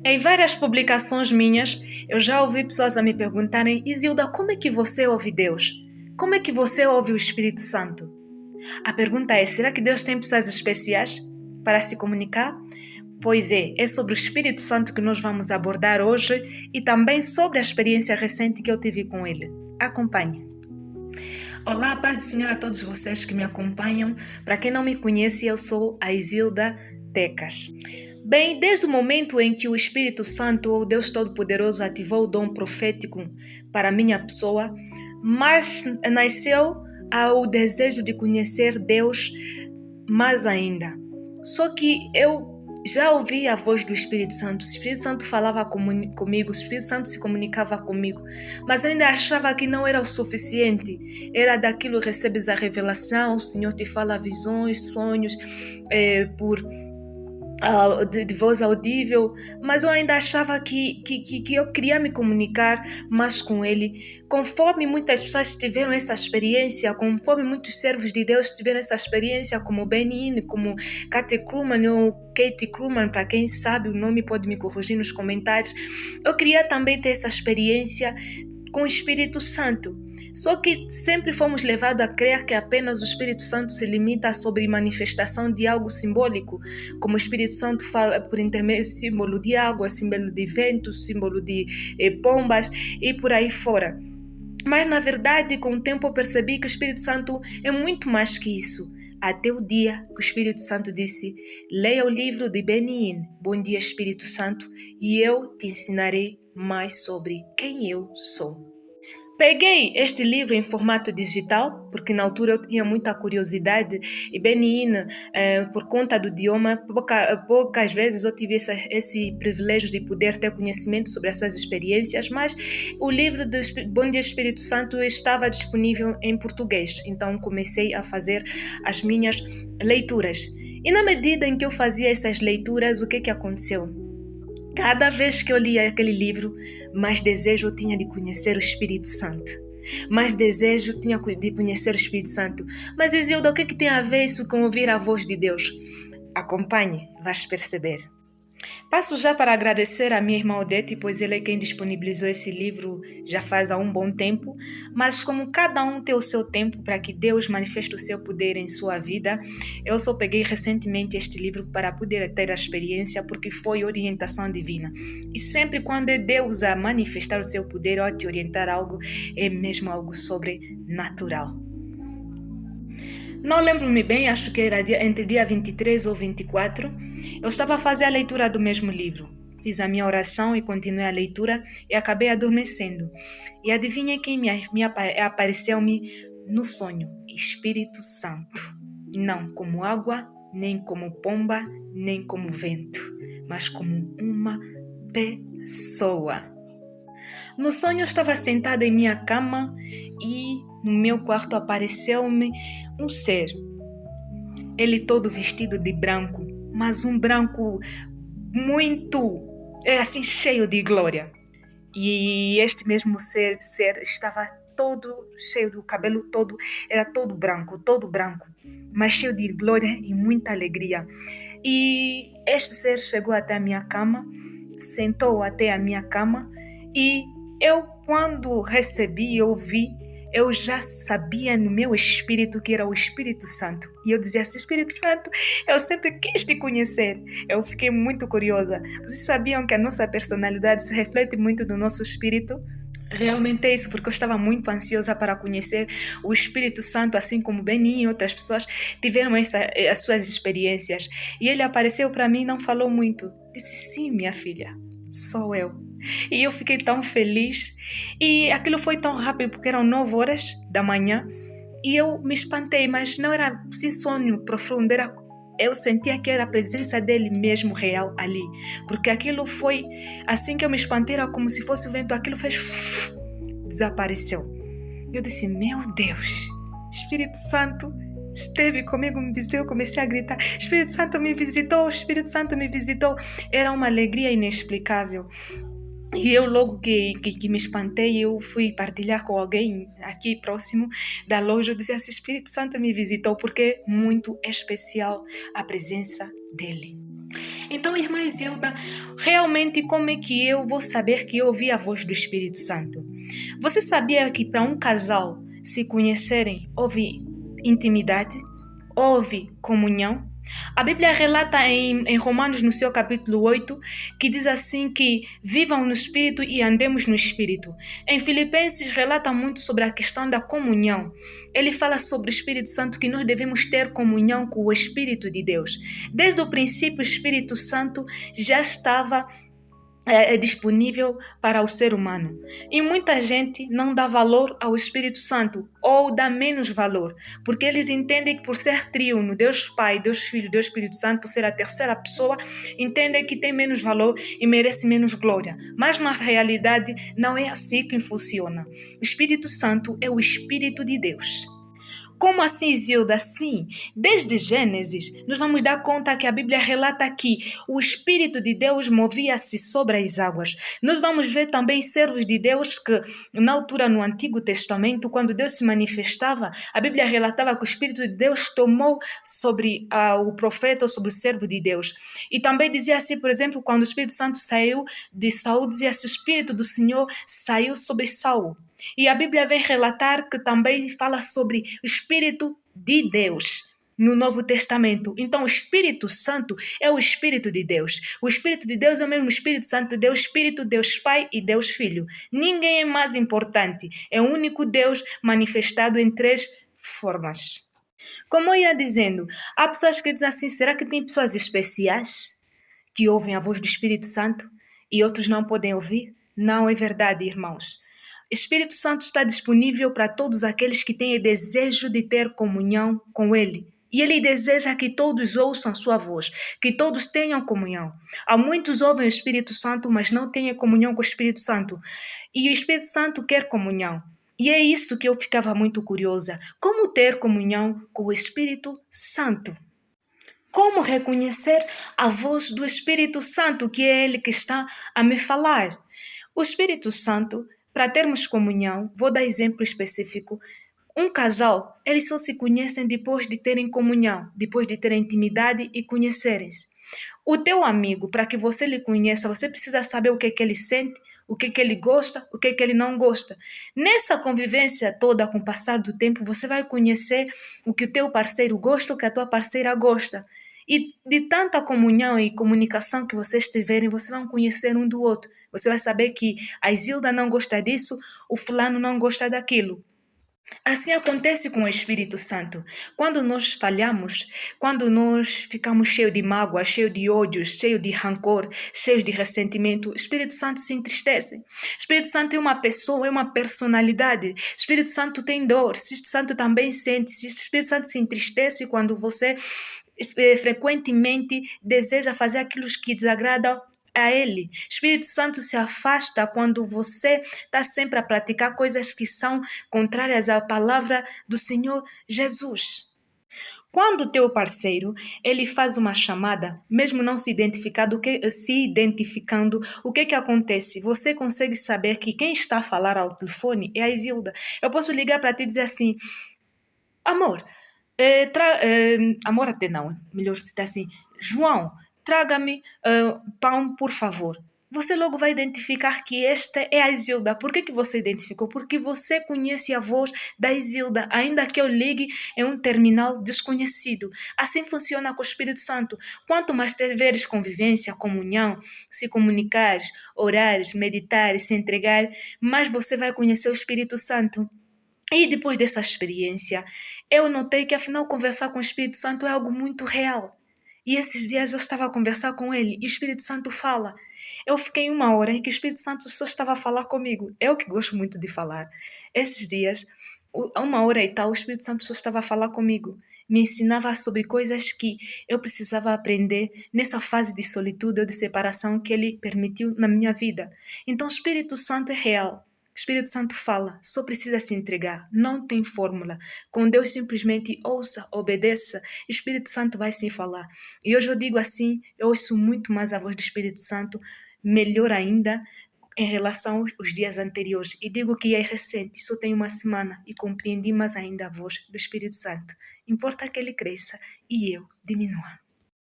Em várias publicações minhas, eu já ouvi pessoas a me perguntarem: Isilda, como é que você ouve Deus? Como é que você ouve o Espírito Santo? A pergunta é: será que Deus tem pessoas especiais para se comunicar? Pois é sobre o Espírito Santo que nós vamos abordar hoje e também sobre a experiência recente que eu tive com ele. Acompanhe. Olá, paz do Senhor a todos vocês que me acompanham. Para quem não me conhece, eu sou a Isilda Tecas. Bem, desde o momento em que o Espírito Santo, ou Deus Todo-Poderoso, ativou o dom profético para a minha pessoa, mas nasceu o desejo de conhecer Deus mais ainda. Só que eu já ouvi a voz do Espírito Santo. O Espírito Santo falava comigo, o Espírito Santo se comunicava comigo, mas ainda achava que não era o suficiente. Era daquilo: recebes a revelação, o Senhor te fala visões, sonhos, de voz audível, mas eu ainda achava que eu queria me comunicar mais com Ele. Conforme muitas pessoas tiveram essa experiência, conforme muitos servos de Deus tiveram essa experiência, como Benny Hinn, como Kathy Krugman ou Katie Krugman, para quem sabe o nome pode me corrigir nos comentários, eu queria também ter essa experiência com o Espírito Santo. Só que sempre fomos levados a crer que apenas o Espírito Santo se limita sobre manifestação de algo simbólico, como o Espírito Santo fala por intermédio símbolo de água, símbolo de vento, símbolo de pombas e por aí fora. Mas na verdade, com o tempo eu percebi que o Espírito Santo é muito mais que isso. Até o dia que o Espírito Santo disse: leia o livro de Benny Hinn, Bom Dia Espírito Santo, e eu te ensinarei mais sobre quem eu sou. Peguei este livro em formato digital, porque na altura eu tinha muita curiosidade, e Benny Hinn, por conta do idioma, poucas vezes eu tive esse privilégio de poder ter conhecimento sobre as suas experiências, mas o livro do Bom Dia Espírito Santo estava disponível em português, então comecei a fazer as minhas leituras. E na medida em que eu fazia essas leituras, o que aconteceu? Cada vez que eu lia aquele livro, mais desejo eu tinha de conhecer o Espírito Santo. Mais desejo eu tinha de conhecer o Espírito Santo. Mas Isilda, o que tem a ver isso com ouvir a voz de Deus? Acompanhe, vais perceber. Passo já para agradecer a minha irmã Odete, pois ele é quem disponibilizou esse livro já faz há um bom tempo, mas como cada um tem o seu tempo para que Deus manifeste o seu poder em sua vida, eu só peguei recentemente este livro para poder ter a experiência, porque foi orientação divina. E sempre quando é Deus a manifestar o seu poder ou a te orientar algo, é mesmo algo sobrenatural. Não lembro-me bem, acho que era entre dia 23 ou 24, eu estava a fazer a leitura do mesmo livro. Fiz a minha oração e continuei a leitura e acabei adormecendo. E adivinha quem apareceu-me no sonho? Espírito Santo. Não como água, nem como pomba, nem como vento, mas como uma pessoa. No sonho eu estava sentada em minha cama e no meu quarto apareceu-me um ser. Ele todo vestido de branco, mas um branco muito, assim, cheio de glória. E este mesmo ser estava todo cheio do cabelo todo, era todo branco, mas cheio de glória e muita alegria. E este ser chegou até a minha cama, sentou até a minha cama e eu, quando recebi e ouvi, eu já sabia no meu espírito que era o Espírito Santo. E eu dizia assim: Espírito Santo, eu sempre quis te conhecer. Eu fiquei muito curiosa. Vocês sabiam que a nossa personalidade se reflete muito do nosso espírito? Realmente é isso, porque eu estava muito ansiosa para conhecer o Espírito Santo, assim como Benny e outras pessoas tiveram as suas experiências. E ele apareceu para mim e não falou muito. Disse: sim, minha filha, sou eu. E eu fiquei tão feliz. E aquilo foi tão rápido, porque eram 9 horas da manhã. E eu me espantei, mas não era assim sonho profundo, eu sentia que era a presença dele mesmo real ali. Porque aquilo foi, assim que eu me espantei, era como se fosse o vento, aquilo fez, desapareceu. Eu disse: meu Deus, Espírito Santo esteve comigo, me visitou. Eu comecei a gritar: Espírito Santo me visitou, Espírito Santo me visitou. Era uma alegria inexplicável. E eu logo que me espantei, eu fui partilhar com alguém aqui próximo da loja. Eu disse assim: Espírito Santo me visitou, porque é muito especial a presença dele. Então, irmã Isilda, realmente como é que eu vou saber que eu ouvi a voz do Espírito Santo? Você sabia que para um casal se conhecerem, houve intimidade, houve comunhão? A Bíblia relata em Romanos, no seu capítulo 8, que diz assim que vivam no Espírito e andemos no Espírito. Em Filipenses relata muito sobre a questão da comunhão. Ele fala sobre o Espírito Santo, que nós devemos ter comunhão com o Espírito de Deus. Desde o princípio, o Espírito Santo já estava disponível para o ser humano. E muita gente não dá valor ao Espírito Santo ou dá menos valor, porque eles entendem que por ser tríuno, Deus Pai, Deus Filho, Deus Espírito Santo, por ser a terceira pessoa, entendem que tem menos valor e merece menos glória. Mas na realidade não é assim que funciona. O Espírito Santo é o Espírito de Deus. Como assim, Zilda? Sim, desde Gênesis, nós vamos dar conta que a Bíblia relata que o Espírito de Deus movia-se sobre as águas. Nós vamos ver também servos de Deus que, na altura no Antigo Testamento, quando Deus se manifestava, a Bíblia relatava que o Espírito de Deus tomou sobre o profeta ou sobre o servo de Deus. E também dizia assim, por exemplo, quando o Espírito Santo saiu de Saul, dizia assim, o Espírito do Senhor saiu sobre Saul. E a Bíblia vem relatar que também fala sobre o Espírito de Deus no Novo Testamento. Então, o Espírito Santo é o Espírito de Deus. O Espírito de Deus é o mesmo Espírito Santo, Deus Espírito, Deus Pai e Deus Filho. Ninguém é mais importante. É o único Deus manifestado em três formas. Como eu ia dizendo, há pessoas que dizem assim, será que tem pessoas especiais que ouvem a voz do Espírito Santo e outros não podem ouvir? Não é verdade, irmãos. O Espírito Santo está disponível para todos aqueles que têm desejo de ter comunhão com Ele. E Ele deseja que todos ouçam sua voz, que todos tenham comunhão. Há muitos ouvem o Espírito Santo, mas não têm comunhão com o Espírito Santo. E o Espírito Santo quer comunhão. E é isso que eu ficava muito curiosa. Como ter comunhão com o Espírito Santo? Como reconhecer a voz do Espírito Santo, que é Ele que está a me falar? O Espírito Santo, para termos comunhão, vou dar exemplo específico. Um casal, eles só se conhecem depois de terem comunhão, depois de terem intimidade e conhecerem-se. O teu amigo, para que você lhe conheça, você precisa saber o que ele sente, o que ele gosta, o que ele não gosta. Nessa convivência toda, com o passar do tempo, você vai conhecer o que o teu parceiro gosta, o que a tua parceira gosta. E de tanta comunhão e comunicação que vocês tiverem, vocês vão conhecer um do outro. Você vai saber que a Isilda não gosta disso, o fulano não gosta daquilo. Assim acontece com o Espírito Santo. Quando nós falhamos, quando nós ficamos cheios de mágoa, cheios de ódio, cheios de rancor, cheios de ressentimento, o Espírito Santo se entristece. O Espírito Santo é uma pessoa, é uma personalidade. O Espírito Santo tem dor. O Espírito Santo também sente. O Espírito Santo se entristece quando você frequentemente deseja fazer aquilo que desagrada a Ele. Espírito Santo se afasta quando você está sempre a praticar coisas que são contrárias à palavra do Senhor Jesus. Quando o teu parceiro ele faz uma chamada, mesmo não se identificando, o que acontece? Você consegue saber que quem está a falar ao telefone é a Isilda. Eu posso ligar para ti e dizer assim, amor, amor até não, melhor citar assim, João, traga-me pão, por favor. Você logo vai identificar que esta é a Isilda. Por que você identificou? Porque você conhece a voz da Isilda, ainda que eu ligue em um terminal desconhecido. Assim funciona com o Espírito Santo. Quanto mais tiveres convivência, comunhão, se comunicares, orares, meditares, se entregar, mais você vai conhecer o Espírito Santo. E depois dessa experiência, eu notei que afinal conversar com o Espírito Santo é algo muito real. E esses dias eu estava a conversar com ele e o Espírito Santo fala. Eu fiquei uma hora em que o Espírito Santo só estava a falar comigo. Eu que gosto muito de falar. Esses dias, uma hora e tal, o Espírito Santo só estava a falar comigo. Me ensinava sobre coisas que eu precisava aprender nessa fase de solitude ou de separação que ele permitiu na minha vida. Então o Espírito Santo é real. O Espírito Santo fala, só precisa se entregar, não tem fórmula. Com Deus simplesmente ouça, obedeça, o Espírito Santo vai sim falar. E hoje eu digo assim, eu ouço muito mais a voz do Espírito Santo, melhor ainda em relação aos dias anteriores. E digo que é recente, só tem uma semana e compreendi mais ainda a voz do Espírito Santo. Importa que ele cresça e eu diminua.